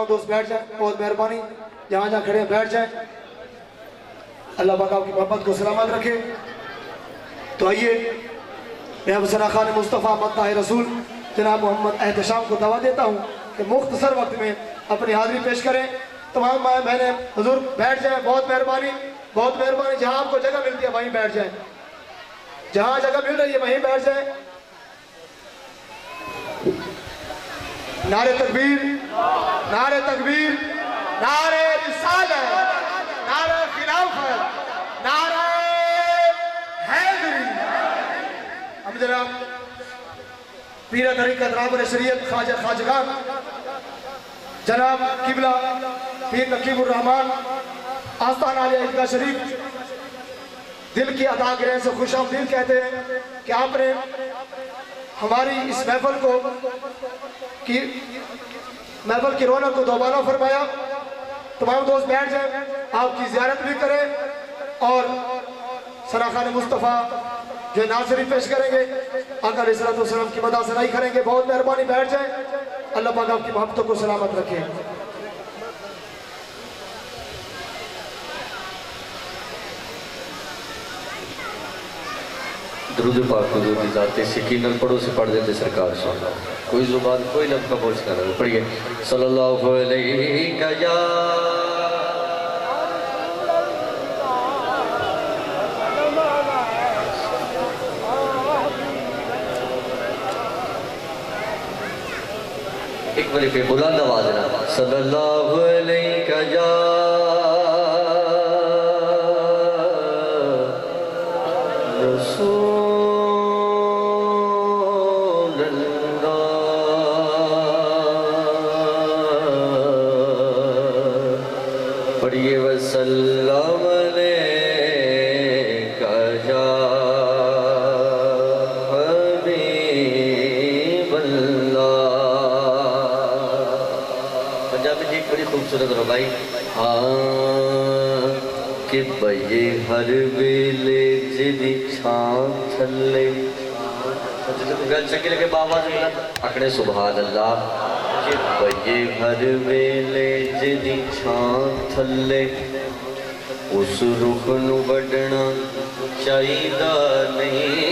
تمام دوست بیٹھ جائیں، بہت مہربانی، جہاں جہاں کھڑے ہیں بیٹھ جائیں، اللہ پاک آپ کی محبت کو سلامت رکھے۔ تو آئیے میں اب ثنا خان مصطفیٰ مداح رسول جناب محمد احتشام کو دعوت دیتا ہوں کہ مختصر وقت میں اپنی حاضری پیش کریں۔ تمام مائیں بہنیں حضور بیٹھ جائیں، بہت مہربانی، بہت مہربانی، جہاں آپ کو جگہ ملتی ہے وہیں بیٹھ جائیں، جہاں جگہ مل رہی ہے وہیں بیٹھ جائیں۔ نعرہ تکبیر، نعرہ تکبیر، نعرہ رسالت، نعرہ خلافت، نعرہ حیدری۔ ہم جناب پیر طریقت رہبر شریعت خواجہ خواجگان جناب قبلہ پیر نقیب الرحمن آستان عالیہ عیدگاہ شریف دل کی عطا گرہ سے خوش آمدید کہتے ہیں کہ آپ نے ہماری اس محفل کو محفل کی رونق کو دوبارہ فرمایا۔ تمام دوست بیٹھ جائیں، آپ کی زیارت بھی کریں اور ثنا خان مصطفیٰ جو ناظری پیش کریں گے، آقا علیہ السلام کی مدح ثنائی کریں گے۔ بہت مہربانی بیٹھ جائیں، اللہ پاک آپ کی محبتوں کو سلامت رکھے۔ درود پاک حضور کی ذات سکینہ پڑھو سے پڑھ دیتے سرکار صلی اللہ علیہ وسلم، کوئی زبان کوئی لفظ کا بوجھ نہ رہے، پڑھئے صلی اللہ علیہ یا ایک باری پہ بلند آواز ہے نا، صلی اللہ علیہ یا رسول پڑھئے وسلم علیکہ یا حبیب اللہ۔ پنجابی جی بڑی خوبصورت رو بھائی، کہ بھئی ہر ویلے جدی چھان تھلے گل چکی لگے بابا سے بلند اکڑے سبحان اللہ، کہ بھئی ہر ویلے جدی چھان تھلے اس رخ نو وڈنا چاہیدہ نہیں،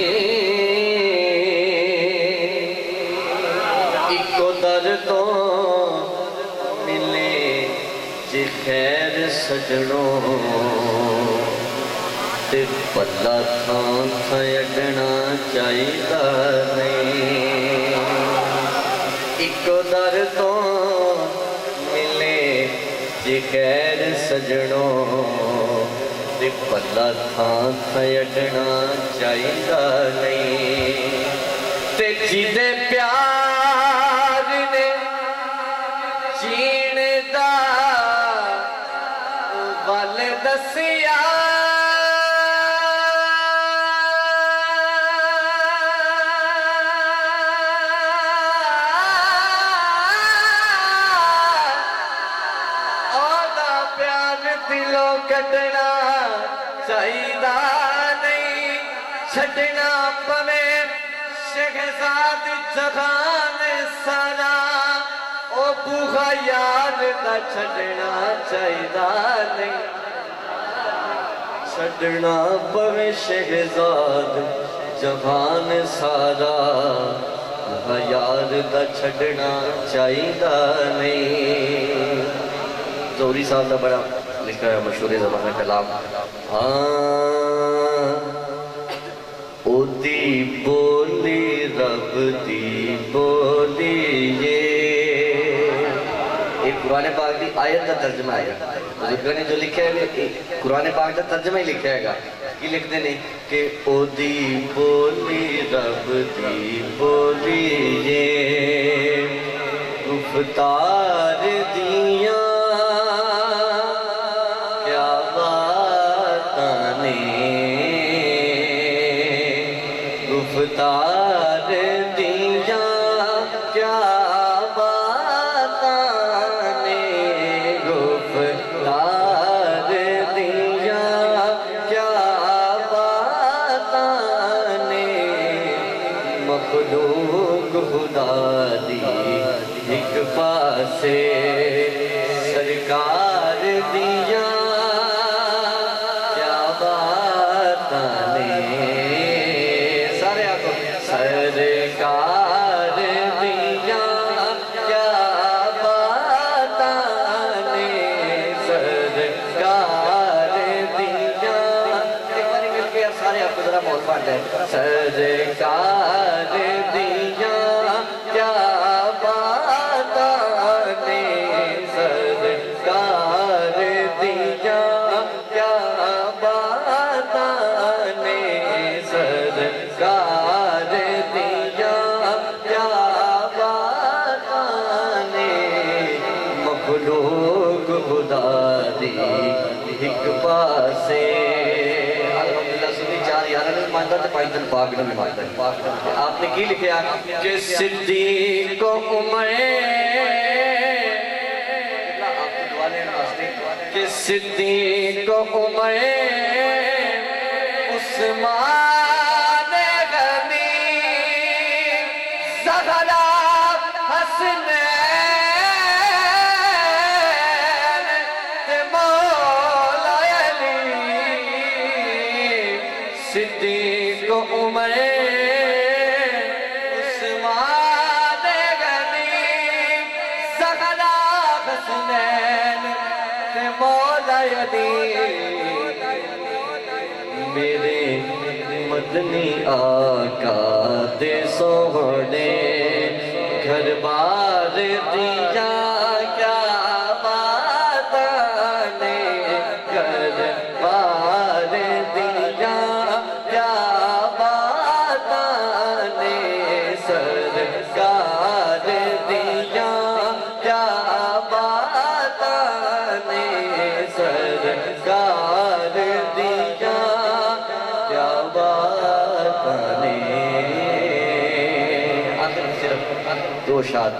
ایکو در تو ملے جی خیر سجنوں تے پلا تھان تھا اڈنا چاہیدہ نہیں، ایکو در تو ملے جی خیر سجنوں تے پلا تھان تھا اڈنا چاہیدہ نہیں، تے جیدے پیار نے جین دا ول دسیا، کٹنا چاہیدہ نہیں، چھٹنا پوے شہزاد جہان سارا، او بوغا یار دا چھٹنا چاہیدہ نہیں، چھٹنا پوے شہزاد جہان سارا، بوغا یار دا چھٹنا چاہیدہ نہیں۔ زہری صاحب دا بڑا لکھا ہے مشہور زبان کلام، او دی بولی رب دی بولی، یہ قرآن پاک دی آیت کا ترجمہ ہے، بزرگوں نے جو لکھا ہے قرآن پاک کا ترجمہ ہی لکھا ہے گا، کی لکھ دینے کہ او دی بولی رب دی بولی، گفتار دیاں گفتار دیا کیا باتاں نے، گفتار دیا کیا باتاں نے، مخلوق خدا دی ایک پاسے پڑھتا ہے سرکار دیا کیا باتاں نے سرکار دیا کیا باتاں نے سرکار دیا کیا باتاں نے مخلوق خدا دی ایک پاسے الحمدللہ سنی چار یارہ نے مانتا تھا پانچ دن پاک نے مانتا ہے آپ نے کی لکھیا کہ صدیق عمر کہ صدیق عمر عثمان غنی زہرا حسنین مولا علی صدیق عمر عثمان غنی زہرا حسنین مولا علی میرے مدنی آقا دے سوہنے گھر بار دیا کیا باتاں نے گھر بار دیا کیا باتاں نے سرکار دیا کیا باتاں نے سرکار دیا کیا باتاں نے آخر صرف دو شاد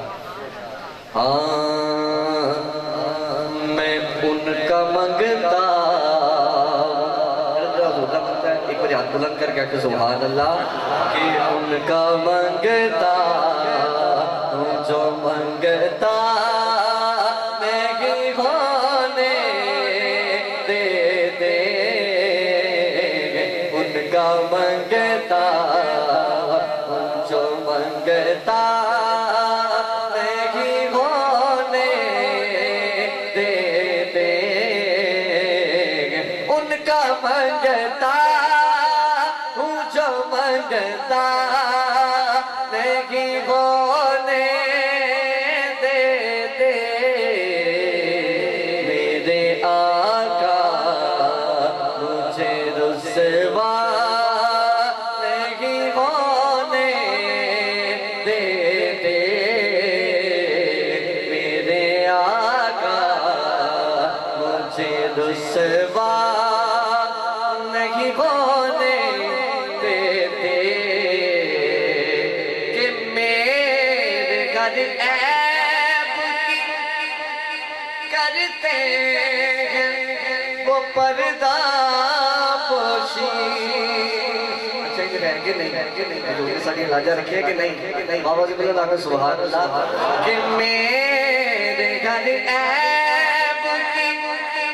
میں ان کا منگتا ایک بار ہاتھ بلند کر کے کہ سبحان اللہ کہ ان کا منگتا ہوں جو منگتا میں ہی ہونے دے دے ان کا منگتا ہوں جو منگتا میں ہی ہونے دے دے ان کا منگتا ہوں جو منگتا نہیں ہونے دے دے میرے آقا مجھے رسوا نہیں ہونے دے دے میرے آقا مجھے رسوا نہیں ہونے دیتے کہ میرے گھر عیب کی کرتے ہیں وہ پردہ پوشی اچھا یہ رہیں گے نہیں جو کہ ساڑھی لاجہ رکھے کہ نہیں بابا جی بلند آگے سبحان اللہ کہ میرے گھر عیب کی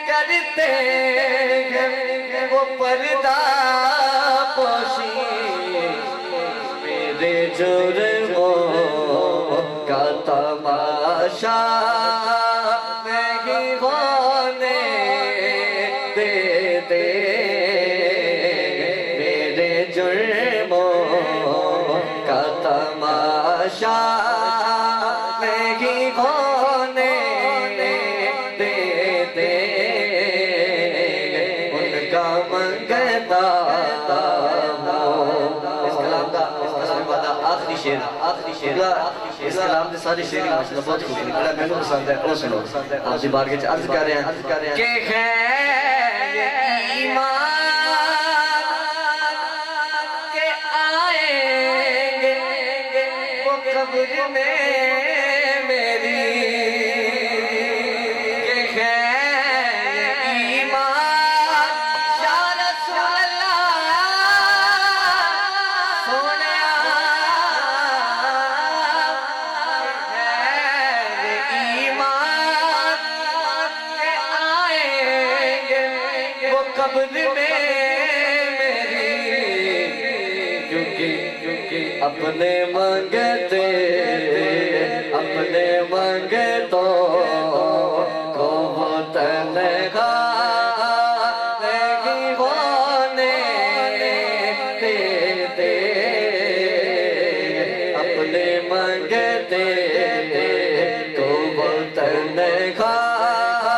کرتے ہیں وہ پردہ پوشی میرے جرموں کا تماشا نہیں ہونے دیتے میرے جرموں کا تماشا نہیں ہونے دیتے ان کا منگتا اس کلام کا آخری شیر اس کلام کے سارے شیر ماشاءاللہ بہت خوبی نکلا میں نے پسند ہے وہ سنو آپ جی بار کے عرض کر رہے ہیں کہ خیر ایمان کے آئیں گے وہ قبر میں میری کہ خیر ایمان یا رسول اللہ سونیا خیر ایمان کے آئیں گے وہ قبر میں میری کیونکہ اپنے منگتے اپنے منگتوں کو وہ تنہا نہیں ہونے دیتے مرتے کو وہ تنہا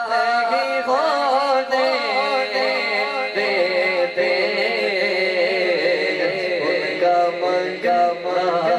نہیں ہونے دیتے، ان کا منگنا